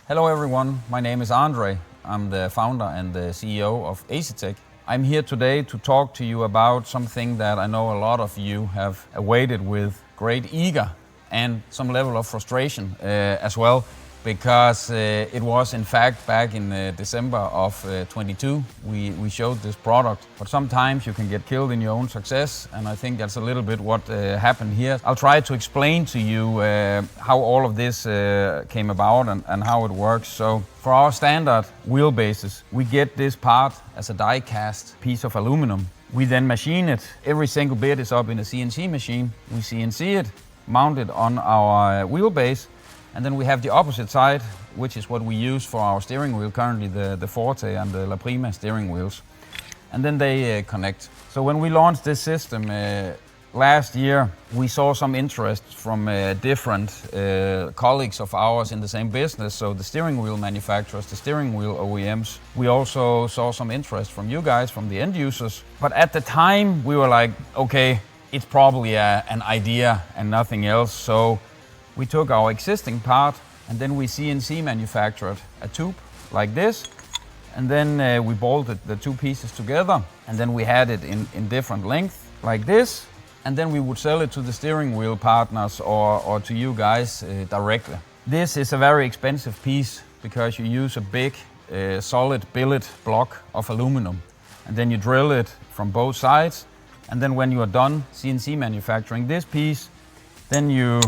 Hello everyone, my name is Andre. I'm the founder and the CEO of Asetek. I'm here today to talk to you about something that I know a lot of you have awaited with great eager and some level of frustration as well, because it was in fact back in December of 22 we showed this product. But sometimes you can get killed in your own success, and I think that's a little bit what happened here. I'll try to explain to you how all of this came about and how it works. So for our standard wheelbases, we get this part as a die-cast piece of aluminum. We then machine it. Every single bit is up in a CNC machine. We CNC it, mount it on our wheelbase, and then we have the opposite side, which is what we use for our steering wheel currently, the Forte and the La Prima steering wheels. And then they connect. So when we launched this system last year, we saw some interest from different colleagues of ours in the same business, so the steering wheel manufacturers, the steering wheel OEMs. We also saw some interest from you guys, from the end users. But at the time, we were like, okay, it's probably an idea and nothing else. So we took our existing part and then we CNC manufactured a tube like this, and then we bolted the two pieces together, and then we had it in different length like this, and then we would sell it to the steering wheel partners or to you guys directly. This is a very expensive piece because you use a big solid billet block of aluminum, and then you drill it from both sides, and then when you are done CNC manufacturing this piece, then you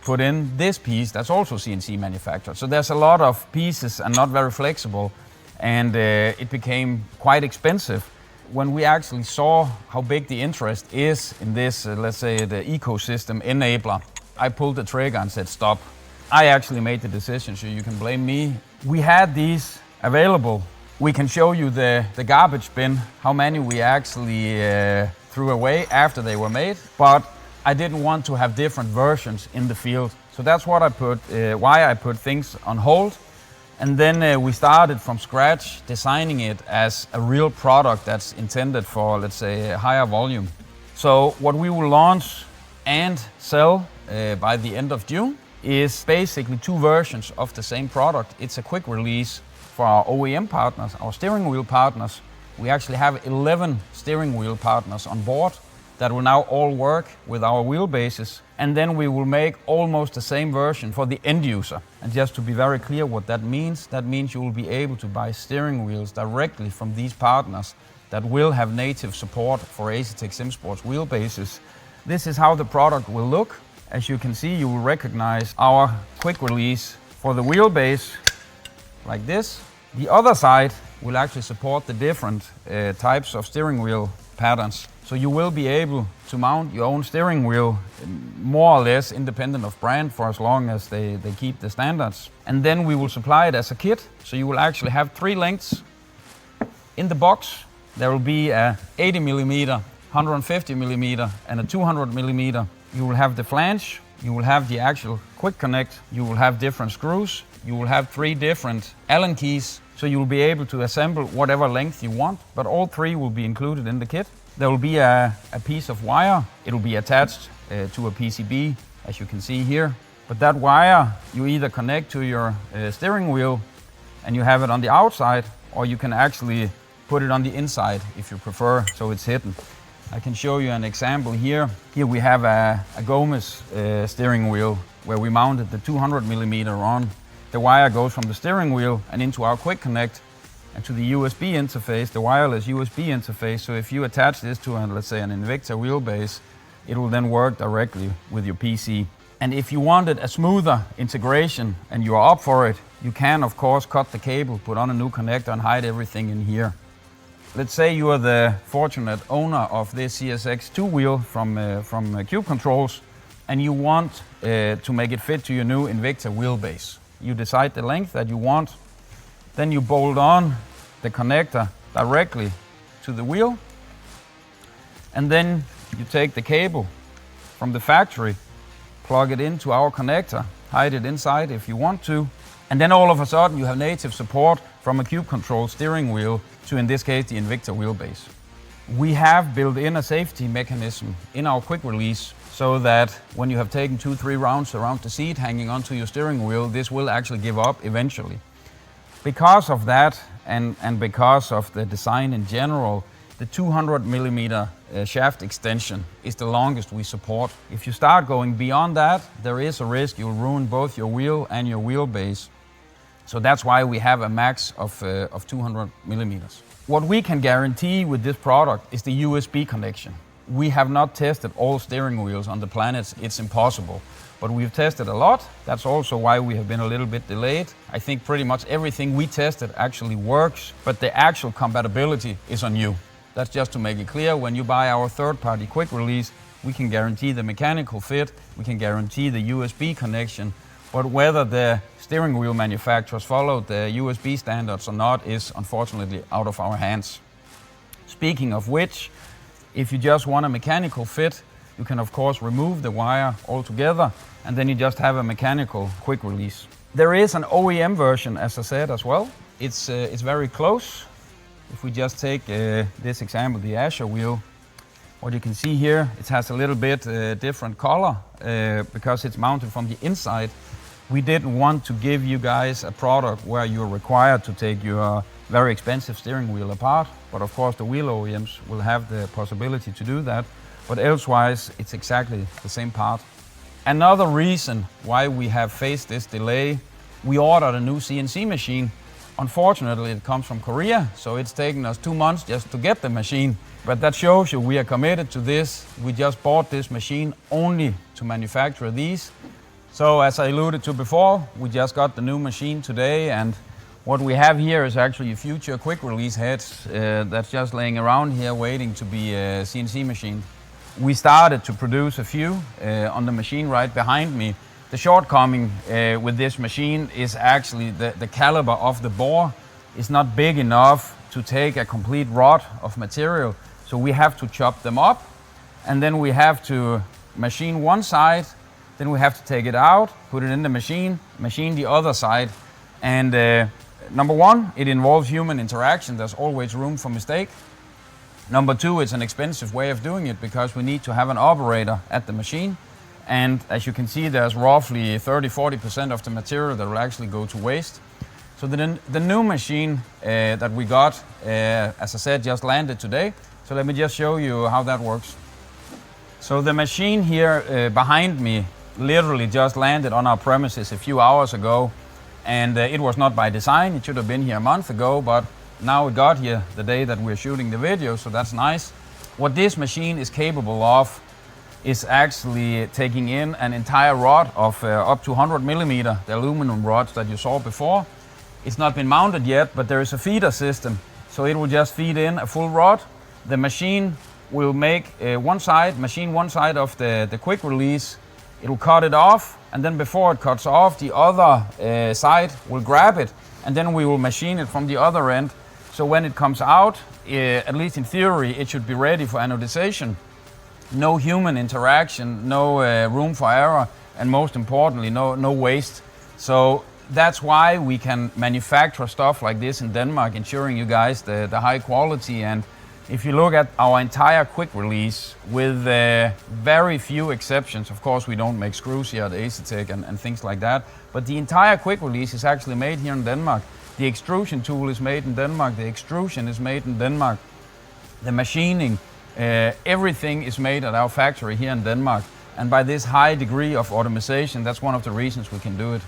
put in this piece that's also CNC manufactured. So there's a lot of pieces and not very flexible, and it became quite expensive. When we actually saw how big the interest is in this, let's say the ecosystem enabler, I pulled the trigger and said stop. I actually made the decision, so you can blame me. We had these available. We can show you the garbage bin, how many we actually threw away after they were made, but I didn't want to have different versions in the field. So that's what why I put things on hold. And then we started from scratch designing it as a real product that's intended for, let's say, a higher volume. So what we will launch and sell by the end of June is basically two versions of the same product. It's a quick release for our OEM partners, our steering wheel partners. We actually have 11 steering wheel partners on board that will now all work with our wheelbases, and then we will make almost the same version for the end user. And just to be very clear what that means you will be able to buy steering wheels directly from these partners that will have native support for Asetek SimSports wheelbases. This is how the product will look. As you can see, you will recognize our quick release for the wheelbase like this. The other side will actually support the different types of steering wheel patterns. So you will be able to mount your own steering wheel more or less independent of brand for as long as they keep the standards. And then we will supply it as a kit. So you will actually have three lengths. In the box, there will be a 80 millimeter, 150 millimeter, and a 200 millimeter. You will have the flange, you will have the actual quick connect, you will have different screws, you will have three different Allen keys. So you will be able to assemble whatever length you want, but all three will be included in the kit. There will be a piece of wire. It will be attached to a PCB, as you can see here. But that wire you either connect to your steering wheel and you have it on the outside, or you can actually put it on the inside if you prefer, so it's hidden. I can show you an example here. Here we have a Gomez steering wheel where we mounted the 200 millimeter on. The wire goes from the steering wheel and into our quick connect and to the USB interface, the wireless USB interface. So if you attach this to, let's say, an Invicta wheelbase, it will then work directly with your PC. And if you wanted a smoother integration and you are up for it, you can of course cut the cable, put on a new connector and hide everything in here. Let's say you are the fortunate owner of this CSX2 wheel from Cube Controls, and you want to make it fit to your new Invicta wheelbase. You decide the length that you want, then you bolt on the connector directly to the wheel, and then you take the cable from the factory, plug it into our connector, hide it inside if you want to, and then all of a sudden you have native support from a Cube Control steering wheel to, in this case, the Invicta wheelbase. We have built in a safety mechanism in our quick release, so that when you have taken 2-3 rounds around the seat hanging onto your steering wheel, this will actually give up eventually. Because of that and because of the design in general, the 200 millimeter shaft extension is the longest we support. If you start going beyond that, there is a risk you'll ruin both your wheel and your wheelbase. So that's why we have a max of 200 millimeters. What we can guarantee with this product is the USB connection. We have not tested all steering wheels on the planet, it's impossible. But we've tested a lot. That's also why we have been a little bit delayed. I think pretty much everything we tested actually works, but the actual compatibility is on you. That's just to make it clear, when you buy our third-party quick release, we can guarantee the mechanical fit, we can guarantee the USB connection, but whether the steering wheel manufacturers follow the USB standards or not is unfortunately out of our hands. Speaking of which, if you just want a mechanical fit, you can of course remove the wire altogether and then you just have a mechanical quick release. There is an OEM version, as I said, as well. It's very close. If we just take this example, the Ascher wheel, what you can see here, it has a little bit different color because it's mounted from the inside. We didn't want to give you guys a product where you're required to take your very expensive steering wheel apart, but of course the wheel OEMs will have the possibility to do that, but elsewise it's exactly the same part. Another reason why we have faced this delay, we ordered a new CNC machine. Unfortunately, it comes from Korea, so it's taken us 2 months just to get the machine. But that shows you we are committed to this. We just bought this machine only to manufacture these. So as I alluded to before, we just got the new machine today, and what we have here is actually a future quick release head that's just laying around here waiting to be CNC machined. We started to produce a few on the machine right behind me. The shortcoming with this machine is actually the caliber of the bore is not big enough to take a complete rod of material. So we have to chop them up, and then we have to machine one side, then we have to take it out, put it in the machine the other side. And number one, it involves human interaction. There's always room for mistake. Number two, it's an expensive way of doing it because we need to have an operator at the machine. And as you can see, there's roughly 30-40% of the material that will actually go to waste. So the new machine that we got, as I said, just landed today. So let me just show you how that works. So the machine here behind me literally just landed on our premises a few hours ago. And it was not by design, it should have been here a month ago, but now it got here the day that we're shooting the video, so that's nice. What this machine is capable of is actually taking in an entire rod of up to 100 millimeter, the aluminum rods that you saw before. It's not been mounted yet, but there is a feeder system, so it will just feed in a full rod. The machine will make machine one side of the quick release. It will cut it off, and then before it cuts off, the other side will grab it, and then we will machine it from the other end. So when it comes out, at least in theory, it should be ready for anodization. No human interaction, no room for error, and most importantly, no waste. So that's why we can manufacture stuff like this in Denmark, ensuring you guys the high quality. And if you look at our entire quick release, with very few exceptions, of course we don't make screws here at Asetek and things like that, but the entire quick release is actually made here in Denmark. The extrusion tool is made in Denmark, the extrusion is made in Denmark, the machining, everything is made at our factory here in Denmark. And by this high degree of automation, that's one of the reasons we can do it.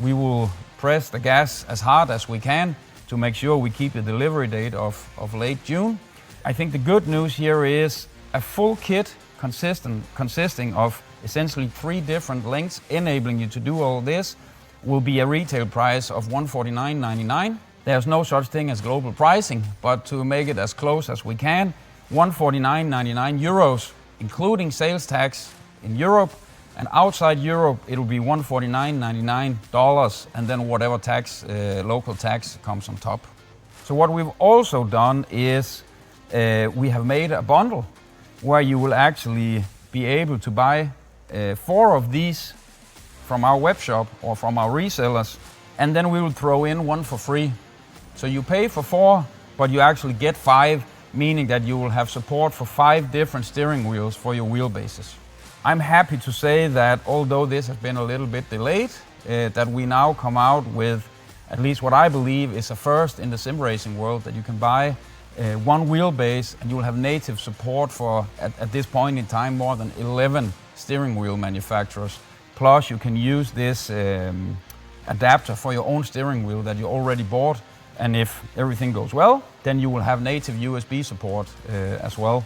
We will press the gas as hard as we can to make sure we keep the delivery date of late June. I think the good news here is a full kit consisting of essentially 3 different lengths, enabling you to do all this, will be a retail price of $149.99. There's no such thing as global pricing, but to make it as close as we can, 149.99 euros, including sales tax in Europe, and outside Europe it will be $149.99, and then whatever tax, local tax comes on top. So what we've also done is we have made a bundle where you will actually be able to buy 4 of these from our web shop or from our resellers, and then we will throw in 1 for free. So you pay for 4, but you actually get 5, meaning that you will have support for 5 different steering wheels for your wheelbases. I'm happy to say that although this has been a little bit delayed, that we now come out with at least what I believe is a first in the sim racing world, that you can buy one wheelbase and you will have native support for, at this point in time, more than 11 steering wheel manufacturers. Plus you can use this adapter for your own steering wheel that you already bought, and if everything goes well, then you will have native USB support as well.